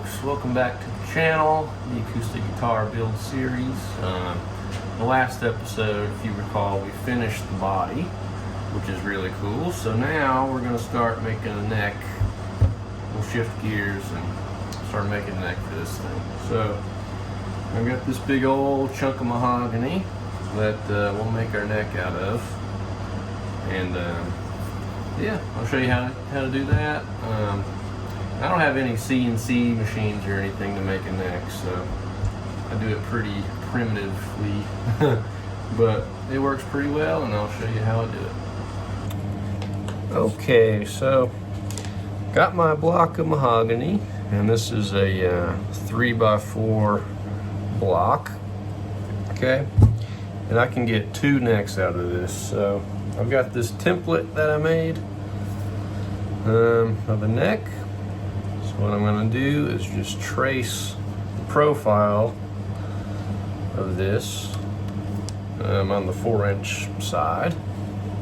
folks, welcome back to the channel, the acoustic guitar build series. The last episode, if you recall, we finished the body, which is really cool. So now we're going to start making a neck. We'll shift gears and start making a neck for this thing. So I've got this big old chunk of mahogany that we'll make our neck out of. And yeah, I'll show you how to do that. I don't have any CNC machines or anything to make a neck, so I do it pretty primitively, but it works pretty well, and I'll show you how I do it. Okay, so got my block of mahogany, and this is a 3x4 block, okay? And I can get 2 necks out of this. So I've got this template that I made of a neck. So what I'm going to do is just trace the profile of this on the 4-inch side.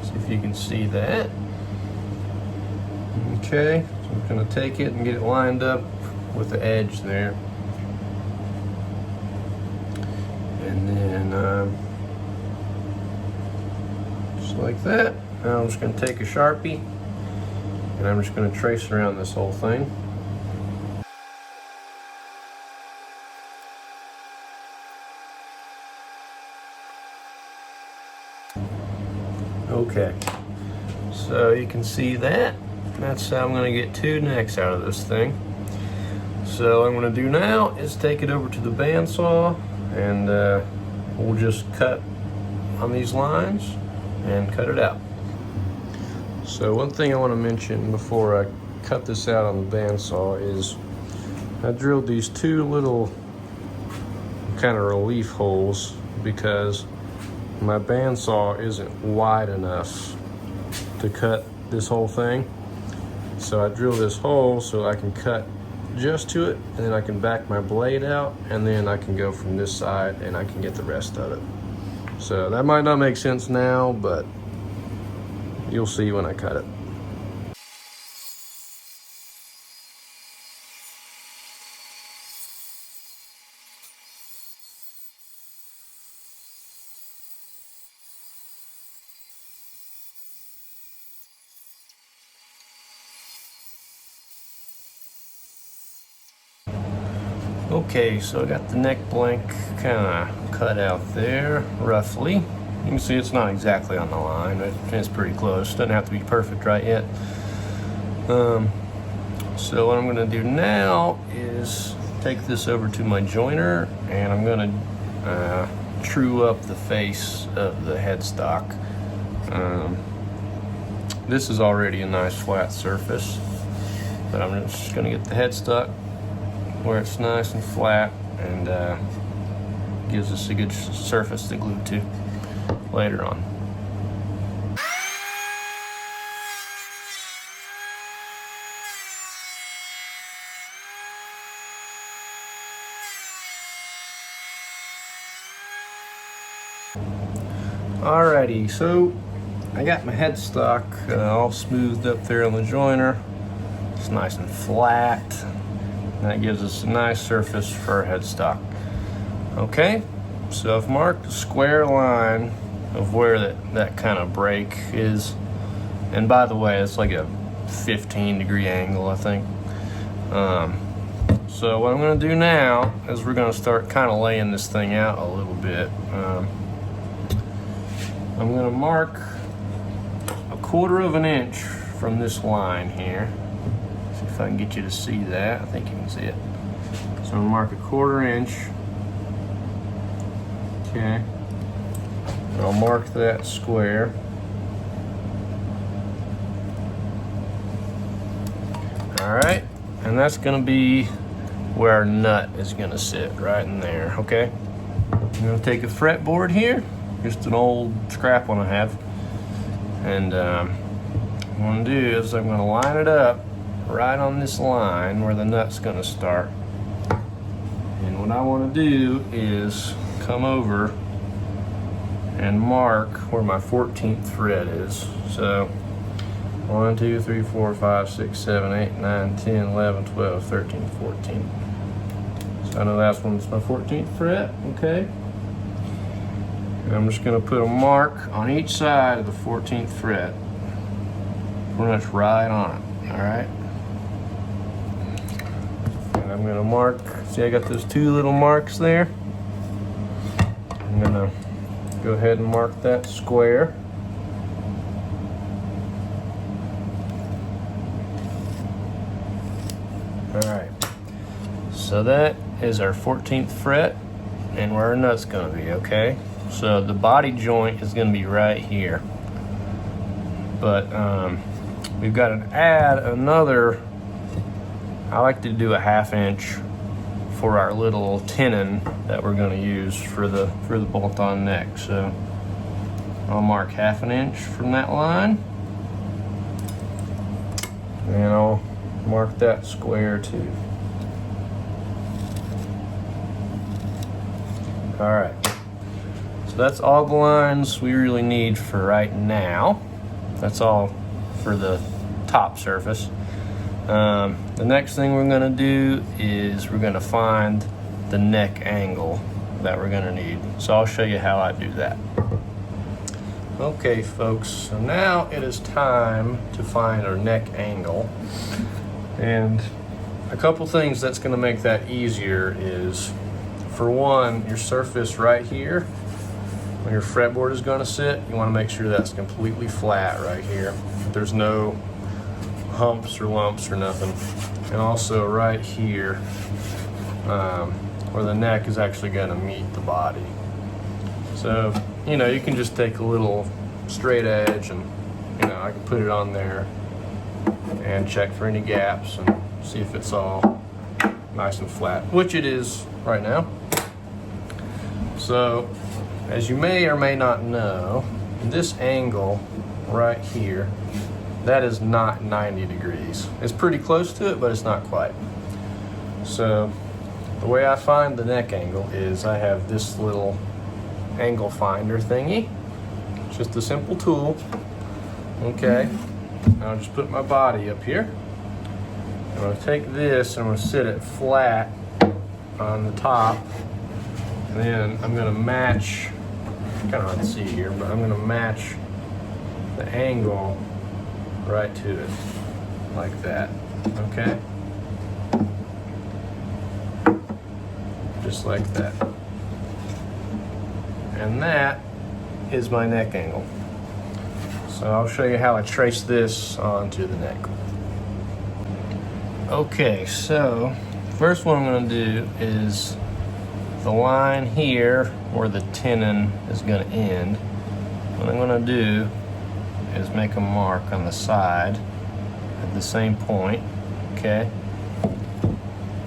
See if you can see that. Okay, so I'm going to take it and get it lined up with the edge there. And then just like that. Now I'm just going to take a Sharpie and I'm just going to trace around this whole thing. Okay, so you can see that. That's how I'm going to get 2 necks out of this thing. So what I'm going to do now is take it over to the bandsaw, and we'll just cut on these lines and cut it out. So one thing I want to mention before I cut this out on the bandsaw is I drilled these 2 little kind of relief holes because my bandsaw isn't wide enough to cut this whole thing. So I drill this hole so I can cut just to it, and then I can back my blade out, and then I can go from this side and I can get the rest of it. So that might not make sense now, but you'll see when I cut it. Okay, so I got the neck blank kind of cut out there, roughly. You can see it's not exactly on the line, it's pretty close. Doesn't have to be perfect right yet. So what I'm gonna do now is take this over to my joiner, and I'm gonna true up the face of the headstock. This is already a nice flat surface, but I'm just gonna get the headstock where it's nice and flat, and gives us a good surface to glue to later on. Alrighty, so I got my headstock all smoothed up there on the joiner. It's nice and flat. That gives us a nice surface for our headstock. Okay, so I've marked a square line of where that kind of break is. And by the way, it's like a 15-degree angle, I think. So what I'm gonna do now is we're gonna start kind of laying this thing out a little bit. I'm gonna mark 1/4 of an inch from this line here. See if I can get you to see that. I think you can see it. So I'm gonna mark 1/4 inch. Okay. And I'll mark that square. All right, and that's gonna be where our nut is gonna sit, right in there, okay? I'm gonna take a fretboard here, just an old scrap one I have, and what I'm gonna do is I'm gonna line it up right on this line where the nut's gonna start. And what I wanna do is come over and mark where my 14th thread is. So 1, 2, 3, 4, 5, 6, 7, 8, 9, 10, 11, 12, 13, 14. So I know that's one's my 14th fret, okay? And I'm just gonna put a mark on each side of the 14th fret. Pretty much right on it, all right? And I'm gonna mark, see I got those two little marks there? I'm gonna go ahead and mark that square. All right, so that is our 14th fret and where our nut's gonna be, okay? So the body joint is gonna be right here. But we've got to add another, I like to do a 1/2 inch for our little tenon that we're gonna use for the bolt-on neck. So I'll mark 1/2 inch from that line. And I'll mark that square too. All right, so that's all the lines we really need for right now. That's all for the top surface. The next thing we're gonna do is we're gonna find the neck angle that we're gonna need. So I'll show you how I do that. Okay folks, so now it is time to find our neck angle. And a couple things that's gonna make that easier is, for one, your surface right here, when your fretboard is gonna sit, you wanna make sure that's completely flat right here. There's no humps or lumps or nothing. And also right here, where the neck is actually gonna meet the body. So, you know, you can just take a little straight edge and, you know, I can put it on there and check for any gaps and see if it's all nice and flat, which it is right now. So, as you may or may not know, this angle right here, that is not 90 degrees. It's pretty close to it, but it's not quite. So the way I find the neck angle is I have this little angle finder thingy. It's just a simple tool. Okay, I'll just put my body up here. I'm gonna take this and I'm gonna sit it flat on the top. And then I'm gonna match, kind of hard to see here, but I'm gonna match the angle right to it, like that, okay? Just like that. And that is my neck angle. So I'll show you how I trace this onto the neck. Okay, so first what I'm gonna do is the line here where the tenon is gonna end. What I'm gonna do is make a mark on the side at the same point, okay?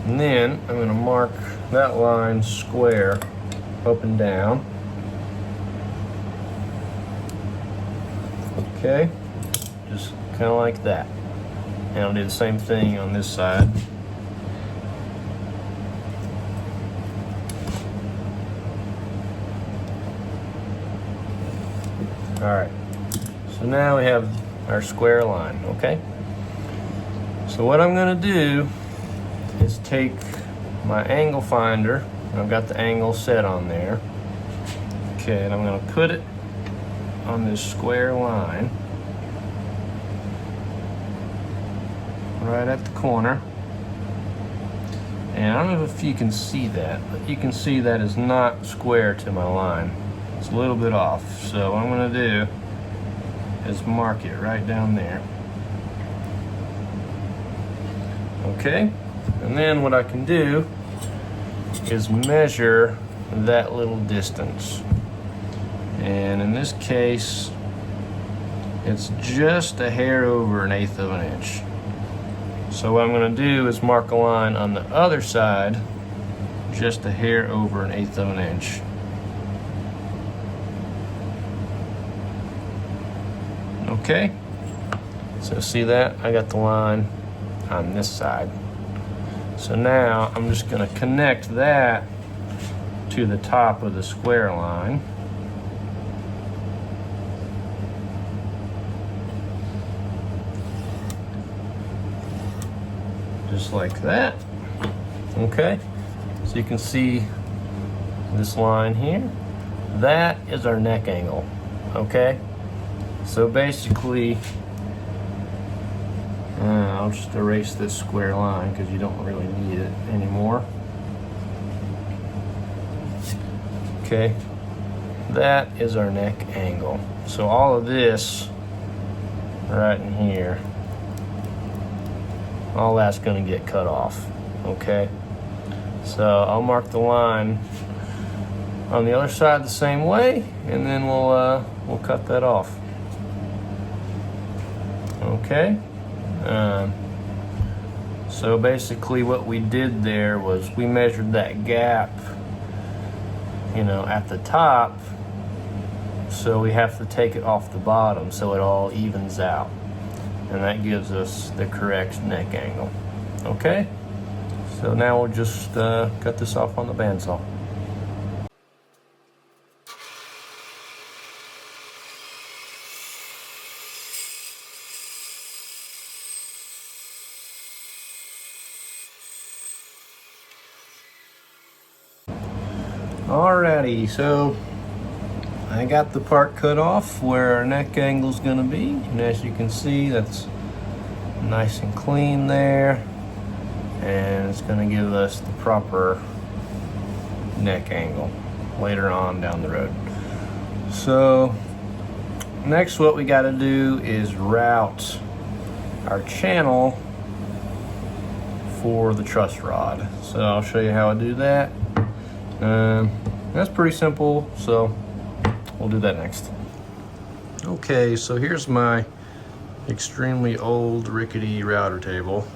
And then I'm gonna mark that line square up and down. Okay, just kind of like that. And I'll do the same thing on this side. All right. So now we have our square line, okay? So what I'm gonna do is take my angle finder, and I've got the angle set on there. Okay, and I'm gonna put it on this square line, right at the corner. And I don't know if you can see that, but you can see that is not square to my line. It's a little bit off. So what I'm gonna do is mark it right down there. Okay, and then what I can do is measure that little distance. And in this case, it's just a hair over 1/8 of an inch. So what I'm gonna do is mark a line on the other side, just a hair over 1/8 of an inch. Okay, so see that? I got the line on this side. So now I'm just gonna connect that to the top of the square line. Just like that. Okay, So you can see this line here. That is our neck angle, okay? So basically, I'll just erase this square line because you don't really need it anymore. Okay, that is our neck angle. So all of this right in here, all that's going to get cut off, okay? So I'll mark the line on the other side the same way, and then we'll cut that off. Okay. So basically what we did there was we measured that gap, you know, at the top, so we have to take it off the bottom so it all evens out, and that gives us the correct neck angle. Okay, so now we'll just cut this off on the bandsaw. Alrighty, so I got the part cut off where our neck angle is going to be, and as you can see, that's nice and clean there, and it's going to give us the proper neck angle later on down the road. So next, what we got to do is route our channel for the truss rod. So I'll show you how I do that. That's pretty simple, so we'll do that next. Okay, so here's my extremely old rickety router table.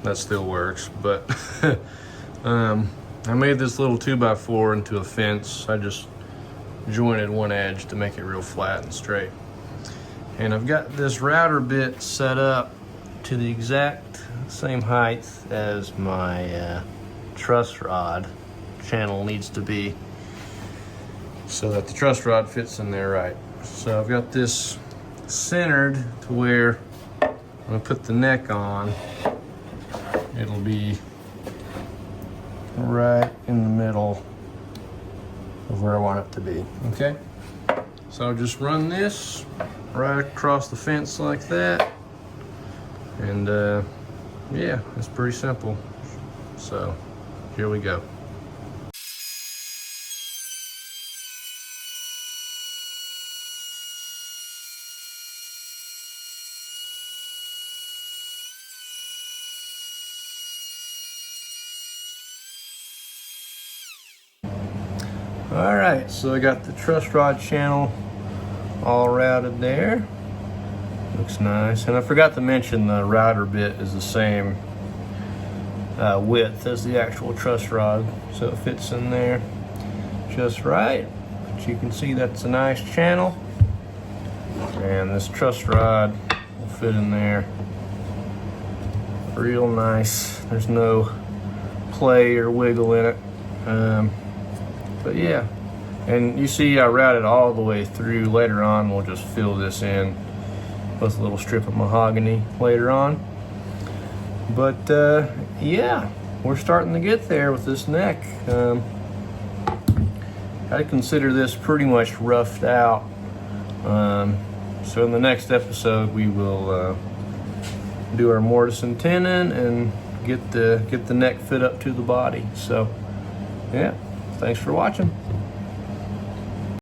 That still works, but I made this little 2x4 into a fence. I just jointed one edge to make it real flat and straight. And I've got this router bit set up to the exact same height as my truss rod channel needs to be, so that the truss rod fits in there right. So I've got this centered to where I'm gonna put the neck on. It'll be right in the middle of where I want it to be, okay? So I'll just run this right across the fence like that, and yeah, it's pretty simple. So here we go. All right, so I got the truss rod channel all routed there. Looks nice. And I forgot to mention the router bit is the same width as the actual truss rod, so it fits in there just right. But you can see that's a nice channel, and this truss rod will fit in there real nice. There's no play or wiggle in it. But yeah, and you see I routed all the way through. Later on we'll just fill this in with a little strip of mahogany later on. But yeah, we're starting to get there with this neck. I consider this pretty much roughed out. So in the next episode we will do our mortise and tenon and get the neck fit up to the body. So yeah, thanks for watching.